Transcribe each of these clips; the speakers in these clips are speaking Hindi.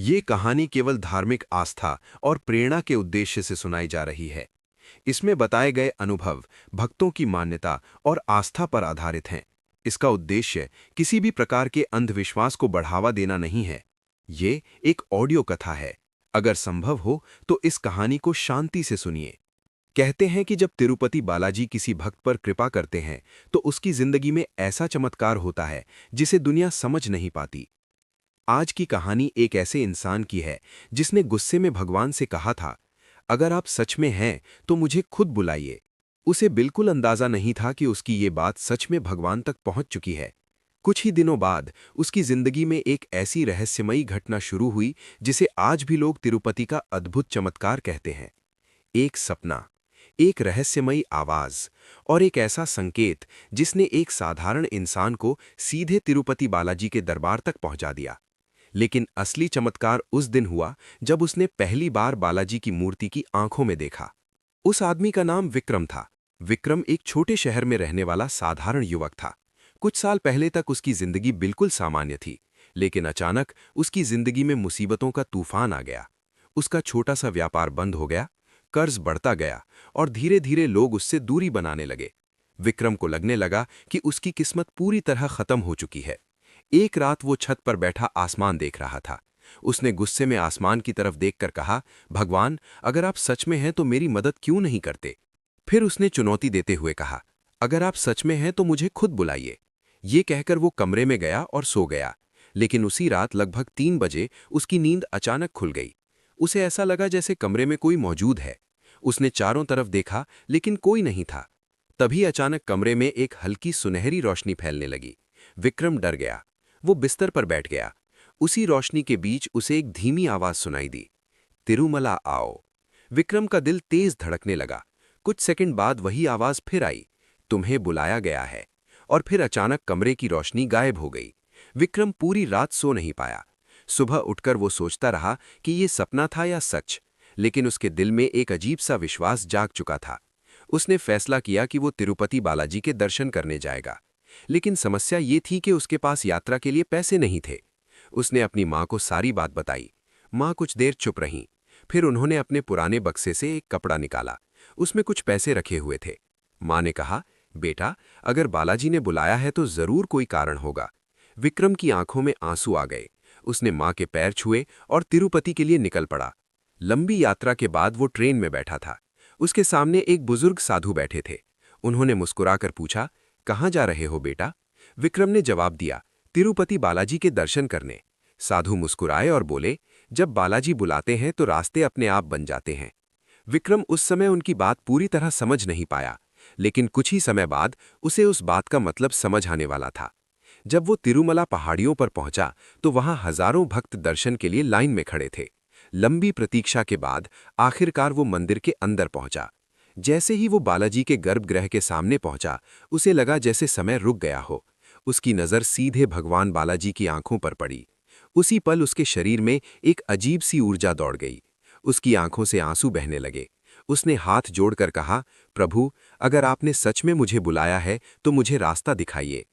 ये कहानी केवल धार्मिक आस्था और प्रेरणा के उद्देश्य से सुनाई जा रही है। इसमें बताए गए अनुभव भक्तों की मान्यता और आस्था पर आधारित हैं। इसका उद्देश्य किसी भी प्रकार के अंधविश्वास को बढ़ावा देना नहीं है। ये एक ऑडियो कथा है। अगर संभव हो तो इस कहानी को शांति से सुनिए। कहते हैं कि जब तिरुपति बालाजी किसी भक्त पर कृपा करते हैं तो उसकी जिंदगी में ऐसा चमत्कार होता है जिसे दुनिया समझ नहीं पाती। आज की कहानी एक ऐसे इंसान की है जिसने गुस्से में भगवान से कहा था, अगर आप सच में हैं तो मुझे खुद बुलाइए। उसे बिल्कुल अंदाजा नहीं था कि उसकी ये बात सच में भगवान तक पहुंच चुकी है। कुछ ही दिनों बाद उसकी जिंदगी में एक ऐसी रहस्यमयी घटना शुरू हुई जिसे आज भी लोग तिरुपति का अद्भुत चमत्कार कहते हैं। एक सपना, एक रहस्यमयी आवाज और एक ऐसा संकेत जिसने एक साधारण इंसान को सीधे तिरुपति बालाजी के दरबार तक पहुंचा दिया। लेकिन असली चमत्कार उस दिन हुआ जब उसने पहली बार बालाजी की मूर्ति की आंखों में देखा। उस आदमी का नाम विक्रम था। विक्रम एक छोटे शहर में रहने वाला साधारण युवक था। कुछ साल पहले तक उसकी जिंदगी बिल्कुल सामान्य थी, लेकिन अचानक उसकी जिंदगी में मुसीबतों का तूफान आ गया। उसका छोटा सा व्यापार बंद हो गया, कर्ज बढ़ता गया और धीरे धीरे लोग उससे दूरी बनाने लगे। विक्रम को लगने लगा कि उसकी किस्मत पूरी तरह खत्म हो चुकी है। एक रात वो छत पर बैठा आसमान देख रहा था। उसने गुस्से में आसमान की तरफ देखकर कहा, भगवान, अगर आप सच में हैं तो मेरी मदद क्यों नहीं करते? फिर उसने चुनौती देते हुए कहा, अगर आप सच में हैं तो मुझे खुद बुलाइए। ये कहकर वो कमरे में गया और सो गया। लेकिन उसी रात लगभग 3 बजे उसकी नींद अचानक खुल गई। उसे ऐसा लगा जैसे कमरे में कोई मौजूद है। उसने चारों तरफ देखा लेकिन कोई नहीं था। तभी अचानक कमरे में एक हल्की सुनहरी रोशनी फैलने लगी। विक्रम डर गया। वो बिस्तर पर बैठ गया। उसी रोशनी के बीच उसे एक धीमी आवाज सुनाई दी, तिरुमला आओ। विक्रम का दिल तेज धड़कने लगा। कुछ सेकंड बाद वही आवाज फिर आई, तुम्हें बुलाया गया है। और फिर अचानक कमरे की रोशनी गायब हो गई। विक्रम पूरी रात सो नहीं पाया। सुबह उठकर वो सोचता रहा कि ये सपना था या सच, लेकिन उसके दिल में एक अजीब सा विश्वास जाग चुका था। उसने फैसला किया कि वो तिरुपति बालाजी के दर्शन करने जाएगा। लेकिन समस्या ये थी कि उसके पास यात्रा के लिए पैसे नहीं थे। उसने अपनी माँ को सारी बात बताई। माँ कुछ देर चुप रहीं। फिर उन्होंने अपने पुराने बक्से से एक कपड़ा निकाला। उसमें कुछ पैसे रखे हुए थे। माँ ने कहा, बेटा, अगर बालाजी ने बुलाया है तो जरूर कोई कारण होगा। विक्रम की आंखों में आंसू आ गए। उसने माँ के पैर छुए और तिरुपति के लिए निकल पड़ा। लंबी यात्रा के बाद वो ट्रेन में बैठा था। उसके सामने एक बुजुर्ग साधु बैठे थे। उन्होंने मुस्कुराकर पूछा, कहाँ जा रहे हो बेटा? विक्रम ने जवाब दिया, तिरुपति बालाजी के दर्शन करने। साधु मुस्कुराए और बोले, जब बालाजी बुलाते हैं तो रास्ते अपने आप बन जाते हैं। विक्रम उस समय उनकी बात पूरी तरह समझ नहीं पाया, लेकिन कुछ ही समय बाद उसे उस बात का मतलब समझ आने वाला था। जब वो तिरुमला पहाड़ियों पर पहुंचा तो वहां हजारों भक्त दर्शन के लिए लाइन में खड़े थे। लंबी प्रतीक्षा के बाद आखिरकार वो मंदिर के अंदर पहुंचा। जैसे ही वो बालाजी के गर्भगृह के सामने पहुंचा, उसे लगा जैसे समय रुक गया हो। उसकी नज़र सीधे भगवान बालाजी की आंखों पर पड़ी। उसी पल उसके शरीर में एक अजीब सी ऊर्जा दौड़ गई। उसकी आंखों से आंसू बहने लगे। उसने हाथ जोड़कर कहा, प्रभु, अगर आपने सच में मुझे बुलाया है तो मुझे रास्ता दिखाइए।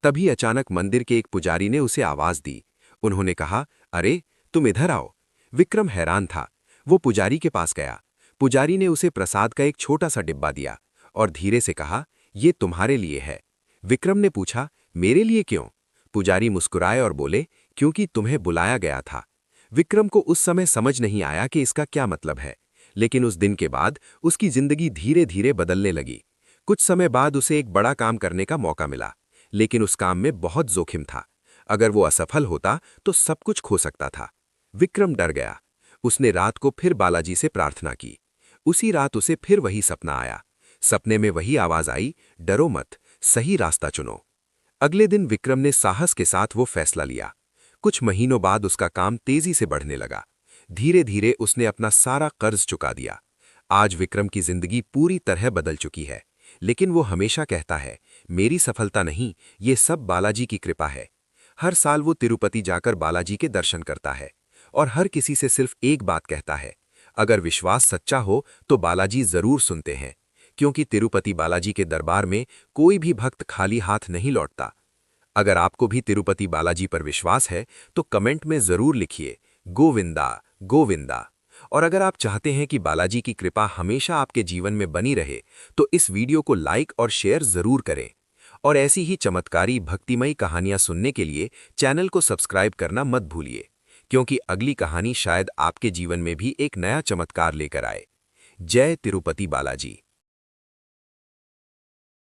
तभी अचानक मंदिर के एक पुजारी ने उसे आवाज दी। उन्होंने कहा, अरे, तुम इधर आओ। विक्रम हैरान था। वो पुजारी के पास गया। पुजारी ने उसे प्रसाद का एक छोटा सा डिब्बा दिया और धीरे से कहा, ये तुम्हारे लिए है। विक्रम ने पूछा, मेरे लिए क्यों? पुजारी मुस्कुराए और बोले, क्योंकि तुम्हें बुलाया गया था। विक्रम को उस समय समझ नहीं आया कि इसका क्या मतलब है, लेकिन उस दिन के बाद उसकी जिंदगी धीरे धीरे बदलने लगी। कुछ समय बाद उसे एक बड़ा काम करने का मौका मिला, लेकिन उस काम में बहुत जोखिम था। अगर वो असफल होता तो सब कुछ खो सकता था। विक्रम डर गया। उसने रात को फिर बालाजी से प्रार्थना की। उसी रात उसे फिर वही सपना आया। सपने में वही आवाज आई, डरो मत, सही रास्ता चुनो। अगले दिन विक्रम ने साहस के साथ वो फैसला लिया। कुछ महीनों बाद उसका काम तेजी से बढ़ने लगा। धीरे धीरे उसने अपना सारा कर्ज चुका दिया। आज विक्रम की जिंदगी पूरी तरह बदल चुकी है, लेकिन वो हमेशा कहता है, मेरी सफलता नहीं, ये सब बालाजी की कृपा है। हर साल वो तिरुपति जाकर बालाजी के दर्शन करता है और हर किसी से सिर्फ एक बात कहता है, अगर विश्वास सच्चा हो तो बालाजी जरूर सुनते हैं, क्योंकि तिरुपति बालाजी के दरबार में कोई भी भक्त खाली हाथ नहीं लौटता। अगर आपको भी तिरुपति बालाजी पर विश्वास है तो कमेंट में जरूर लिखिए, गोविंदा गोविंदा। और अगर आप चाहते हैं कि बालाजी की कृपा हमेशा आपके जीवन में बनी रहे, तो इस वीडियो को लाइक और शेयर जरूर करें। और ऐसी ही चमत्कारी भक्तिमयी कहानियां सुनने के लिए चैनल को सब्सक्राइब करना मत भूलिए, क्योंकि अगली कहानी शायद आपके जीवन में भी एक नया चमत्कार लेकर आए। जय तिरुपति बालाजी।